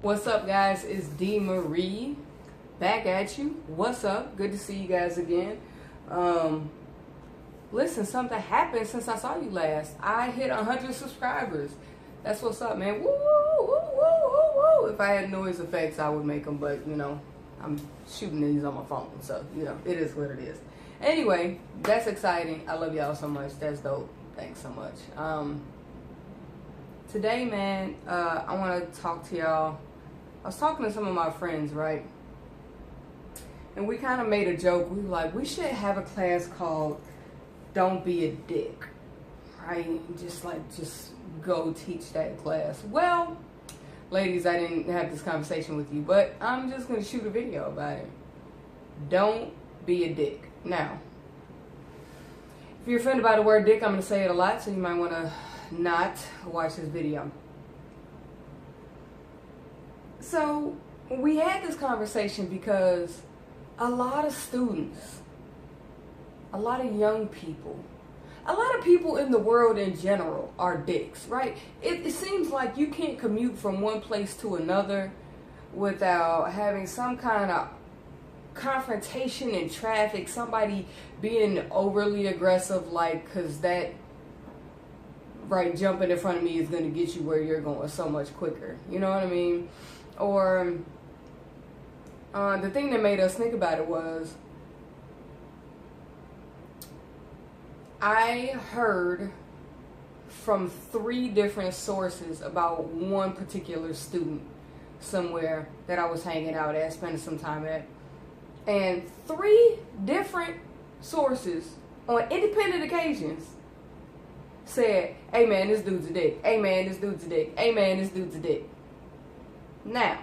What's up, guys? It's D Marie back at you. What's up? Good to see you guys again. Listen, something happened since I saw you last. I hit 100 subscribers. That's what's up, man. Woo, woo, woo, woo, woo. If I had noise effects, I would make them, but you know, I'm shooting these on my phone, so you know, it is what it is. Anyway, that's exciting. I love y'all so much. That's dope. Thanks so much. Today, man, I want to talk to y'all. I was talking to some of my friends, right? And we kind of made a joke. We were like, we should have a class called Don't Be a Dick, right? Just go teach that class. Well, ladies, I didn't have this conversation with you, but I'm just going to shoot a video about it. Don't be a dick. Now, if you're offended by the word dick, I'm going to say it a lot, so you might want to not watch this video. So we had this conversation because a lot of students, a lot of young people, a lot of people in the world in general are dicks, right? It seems like you can't commute from one place to another without having some kind of confrontation in traffic, somebody being overly aggressive, like, because that right jumping in front of me is going to get you where you're going so much quicker. You know what I mean? Or the thing that made us think about it was I heard from 3 different sources about one particular student somewhere that I was hanging out at, spending some time at. And 3 different sources on independent occasions said, hey man, this dude's a dick. Hey man, this dude's a dick. Hey man, this dude's a dick. Now,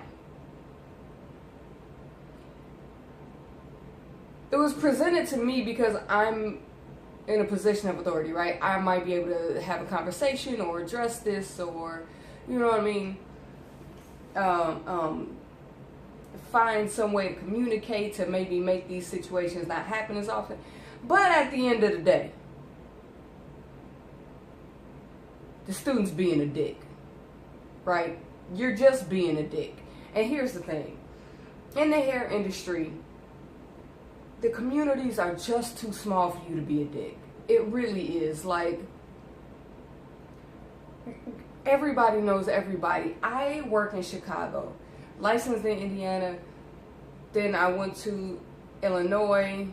it was presented to me because I'm in a position of authority, right? I might be able to have a conversation or address this, or, you know what I mean, find some way to communicate to maybe make these situations not happen as often. But at the end of the day, the student's being a dick, right? You're just being a dick. And here's the thing. In the hair industry, the communities are just too small for you to be a dick. It really is. Like, everybody knows everybody. I work in Chicago, licensed in Indiana. Then I went to Illinois,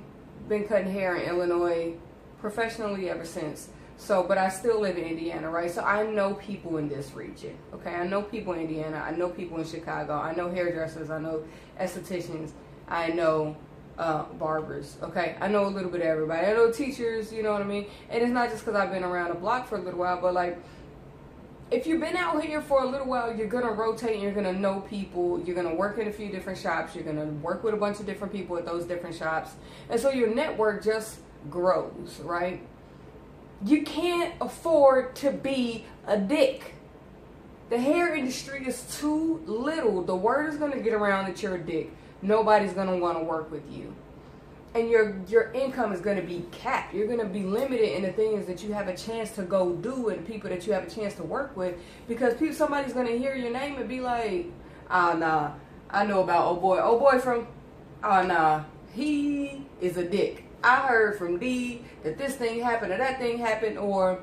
been cutting hair in Illinois professionally ever since. So, but I still live in Indiana, right? So I know people in this region, okay? I know people in Indiana. I know people in Chicago. I know hairdressers. I know estheticians. I know barbers, okay? I know a little bit of everybody. I know teachers, you know what I mean? And it's not just because I've been around the block for a little while, but like, if you've been out here for a little while, you're going to rotate and you're going to know people. You're going to work in a few different shops. You're going to work with a bunch of different people at those different shops. And so your network just grows, right? You can't afford to be a dick. The hair industry is too little. The word is going to get around that you're a dick. Nobody's going to want to work with you. And your income is going to be capped. You're going to be limited in the things that you have a chance to go do and people that you have a chance to work with. Because somebody's going to hear your name and be like, oh, nah, I know about old boy from, oh, nah, he is a dick. I heard from D that this thing happened or that thing happened, or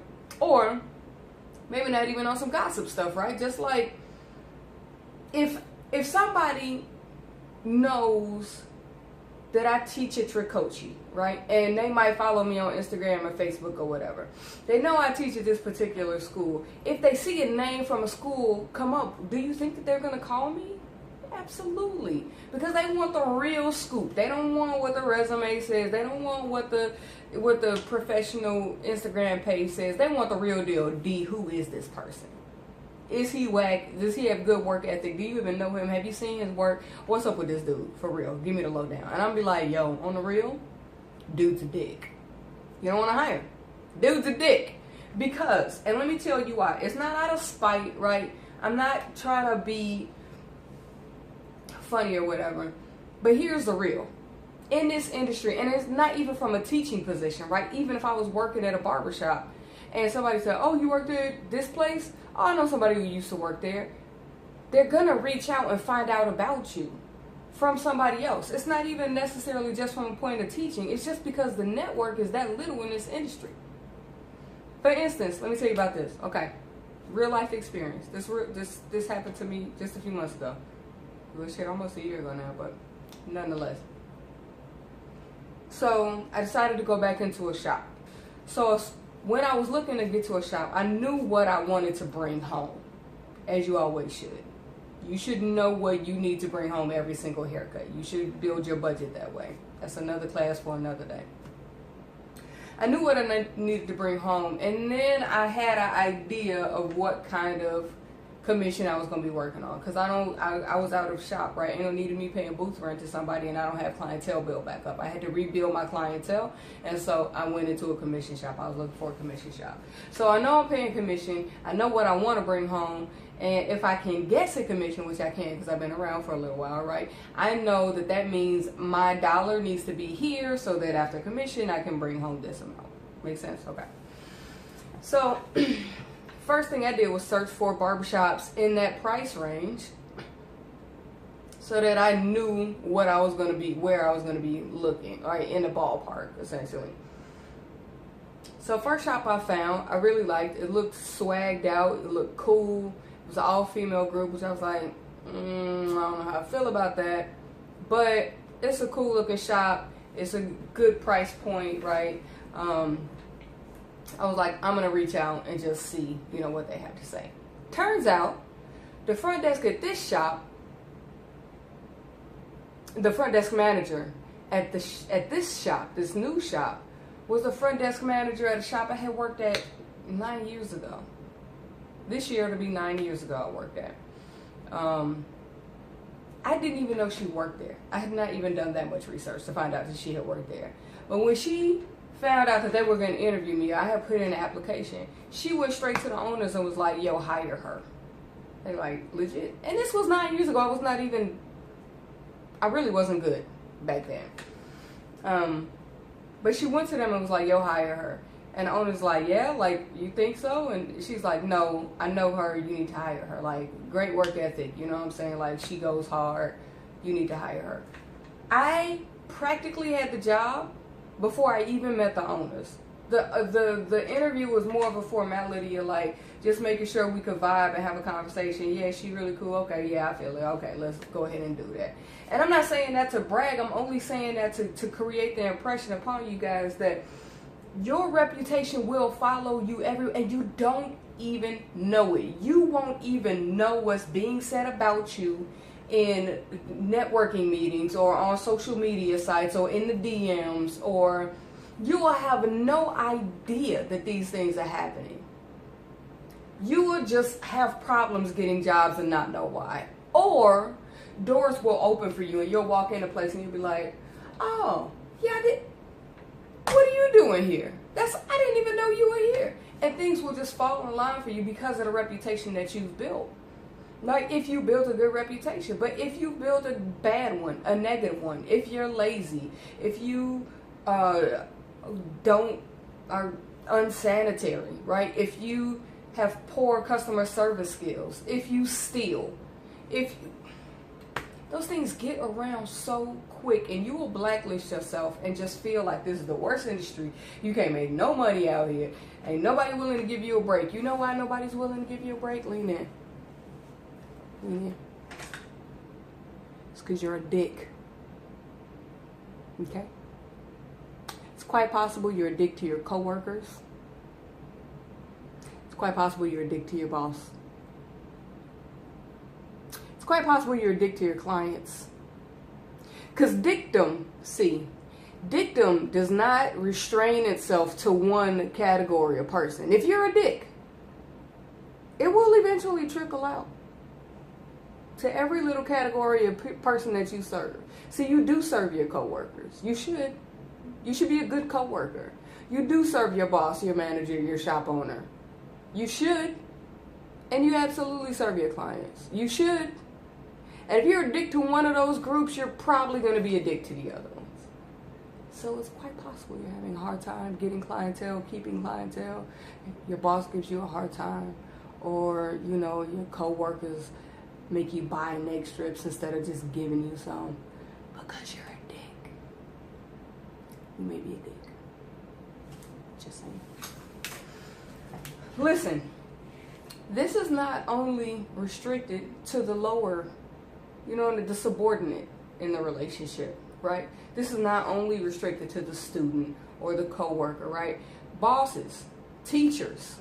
maybe not even on some gossip stuff, right? Just like if somebody knows that I teach at Tricoci, right? And they might follow me on Instagram or Facebook or whatever. They know I teach at this particular school. If they see a name from a school come up, do you think that they're going to call me? Absolutely. Because they want the real scoop. They don't want what the resume says. They don't want what the professional Instagram page says. They want the real deal. D, who is this person? Is he whack? Does he have good work ethic? Do you even know him? Have you seen his work? What's up with this dude? For real. Give me the lowdown. And I'll be like, yo, on the real, dude's a dick. You don't want to hire him. Dude's a dick. Because, and let me tell you why. It's not out of spite, right? I'm not trying to be funny or whatever. But here's the real. In this industry, and it's not even from a teaching position, right? Even if I was working at a barbershop and somebody said, oh, you worked at this place? Oh, I know somebody who used to work there. they're going to reach out and find out about you from somebody else. It's not even necessarily just from a point of teaching. It's just because the network is that little in this industry. For instance, let me tell you about this. Okay, real life experience. This happened to me just a few months ago. Well, shit, almost a year ago now, but nonetheless. So I decided to go back into a shop. So when I was looking to get to a shop, I knew what I wanted to bring home, as you always should. You should know what you need to bring home every single haircut. You should build your budget that way. That's another class for another day. I knew what I needed to bring home, and then I had an idea of what kind of commission I was going to be working on, because I was out of shop, right? It don't need me paying booth rent to somebody, and I don't have clientele build back up. I had to rebuild my clientele, and so I went into a commission shop. I was looking for a commission shop. So I know I'm paying commission. I know what I want to bring home, and if I can guess a commission, which I can because I've been around for a little while, right? I know that that means my dollar needs to be here so that after commission I can bring home this amount. Make sense? Okay. So first thing I did was search for barbershops in that price range so that I knew what I was going to be, where I was going to be looking, right, in the ballpark, essentially. So first shop I found, I really liked. It looked swagged out. It looked cool. It was an all-female group, which I was like, I don't know how I feel about that. But it's a cool-looking shop. It's a good price point, right? I was like, I'm going to reach out and just see, what they have to say. Turns out, the front desk at this shop, the front desk manager at this shop, this new shop, was the front desk manager at a shop I had worked at 9 years ago. This year it'll be 9 years ago I worked at. I didn't even know she worked there. I had not even done that much research to find out that she had worked there. But when she found out that they were going to interview me, I had put in an application. She went straight to the owners and was like, yo, hire her. They like, legit. And this was 9 years ago. I really wasn't good back then. But she went to them and was like, yo, hire her. And the owner's like, yeah, like, you think so? And she's like, no, I know her, you need to hire her. Like, great work ethic, you know what I'm saying? Like, she goes hard, you need to hire her. I practically had the job before I even met the owners. The interview was more of a formality of like, just making sure we could vibe and have a conversation. Yeah, she really cool. Okay, yeah, I feel it. Okay, let's go ahead and do that. And I'm not saying that to brag. I'm only saying that to create the impression upon you guys that your reputation will follow you everywhere, and you don't even know it. You won't even know what's being said about you in networking meetings or on social media sites or in the DMs, or you will have no idea that these things are happening. You will just have problems getting jobs and not know why. Or doors will open for you and you'll walk in a place and you'll be like, oh, yeah, what are you doing here? I didn't even know you were here. And things will just fall in line for you because of the reputation that you've built. Like if you build a good reputation. But if you build a bad one, a negative one, if you're lazy, if you are unsanitary, right? If you have poor customer service skills, if you steal, those things get around so quick, and you will blacklist yourself and just feel like this is the worst industry. You can't make no money out here. Ain't nobody willing to give you a break. You know why nobody's willing to give you a break? Lean in. Lean in. It's because you're a dick. Okay? It's quite possible you're a dick to your coworkers. It's quite possible you're a dick to your boss. It's quite possible you're a dick to your clients. Because dictum does not restrain itself to one category of person. If you're a dick, it will eventually trickle out to every little category of person that you serve. See, you do serve your coworkers. You should. You should be a good coworker. You do serve your boss, your manager, your shop owner. You should. And you absolutely serve your clients. You should. And if you're a dick to one of those groups, you're probably going to be a dick to the other ones. So it's quite possible you're having a hard time getting clientele, keeping clientele. Your boss gives you a hard time. Or, your coworkers make you buy neck strips instead of just giving you some because you're a dick. You may be a dick. Just saying. Listen, this is not only restricted to the lower, the subordinate in the relationship, right? This is not only restricted to the student or the coworker, right? Bosses, teachers.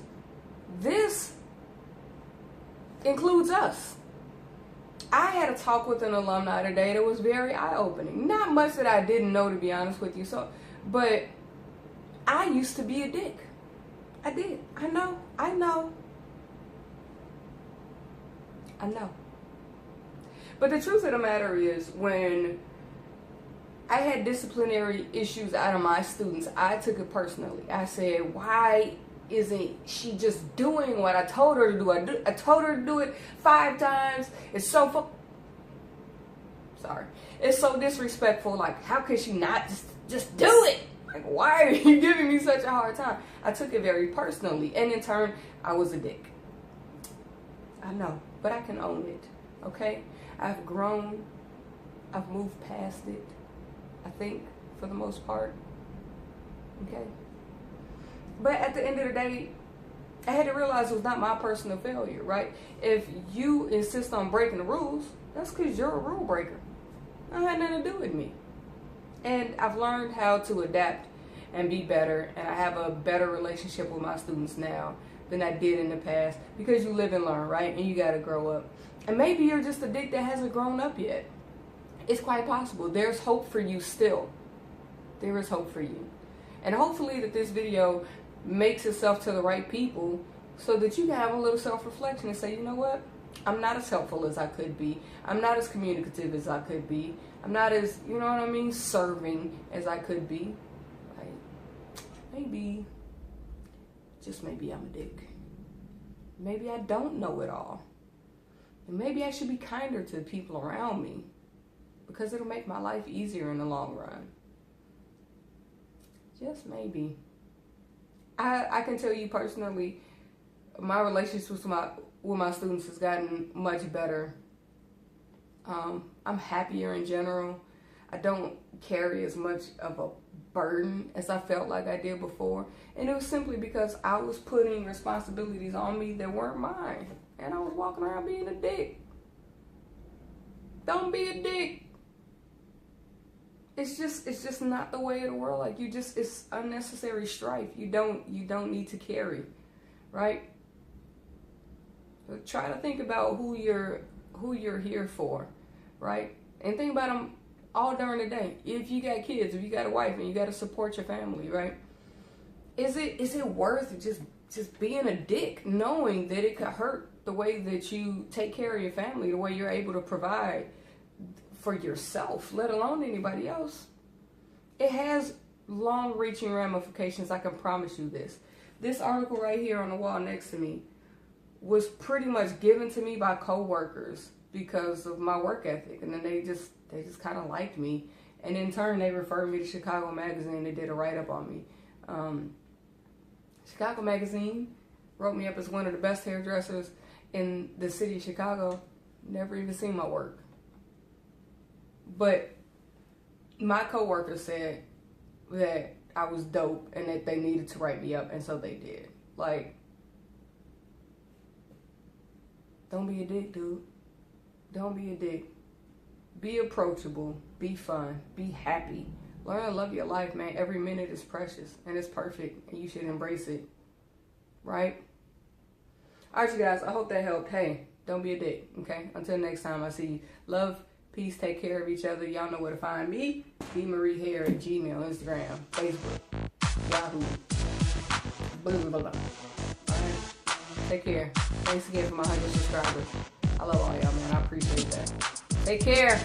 This includes us. I had a talk with an alumni today that was very eye-opening. Not much that I didn't know, to be honest with you. But I used to be a dick. I did. I know. But the truth of the matter is, when I had disciplinary issues out of my students, I took it personally. I said, why isn't she just doing what I told her to do? I told her to do it 5 times. It's so It's so disrespectful. Like, how could she not just do it? Like, why are you giving me such a hard time? I took it very personally. And in turn, I was a dick. I know, but I can own it. Okay? I've grown. I've moved past it. I think, for the most part. Okay? But at the end of the day, I had to realize it was not my personal failure, right? If you insist on breaking the rules, that's because you're a rule breaker. That had nothing to do with me. And I've learned how to adapt and be better, and I have a better relationship with my students now than I did in the past, because you live and learn, right? And you got to grow up. And maybe you're just a dick that hasn't grown up yet. It's quite possible. There's hope for you still. There is hope for you. And hopefully that this video makes itself to the right people so that you can have a little self-reflection and say, you know what? I'm not as helpful as I could be. I'm not as communicative as I could be. I'm not as, serving as I could be. Like, maybe, just maybe I'm a dick. Maybe I don't know it all. And maybe I should be kinder to the people around me, because it'll make my life easier in the long run. Just maybe. I can tell you personally, my relationships with my students has gotten much better. I'm happier in general. I don't carry as much of a burden as I felt like I did before. And it was simply because I was putting responsibilities on me that weren't mine. And I was walking around being a dick. Don't be a dick. It's just not the way of the world. Like, it's unnecessary strife. You don't need to carry, right? So try to think about who you're here for, right? And think about them all during the day. If you got kids, if you got a wife, and you got to support your family, right? Is it worth just being a dick, knowing that it could hurt the way that you take care of your family, the way you're able to provide for yourself, let alone anybody else? It has long-reaching ramifications. I can promise you this. This article right here on the wall next to me was pretty much given to me by coworkers because of my work ethic, and then they just kind of liked me, and in turn they referred me to Chicago Magazine. They did a write-up on me. Chicago Magazine wrote me up as one of the best hairdressers in the city of Chicago. Never even seen my work. But my coworker said that I was dope and that they needed to write me up, and so they did. Like, don't be a dick, dude. Don't be a dick. Be approachable. Be fun. Be happy. Learn to love your life, man. Every minute is precious and it's perfect, and you should embrace it. Right? Alright, you guys. I hope that helped. Hey, don't be a dick. Okay? Until next time, I see you. Love, peace, take care of each other. Y'all know where to find me. Marie Hair at Gmail, Instagram, Facebook, Yahoo. Blah, blah, blah, blah. Alright? Take care. Thanks again for my 100 subscribers. I love all y'all, man. I appreciate that. Take care.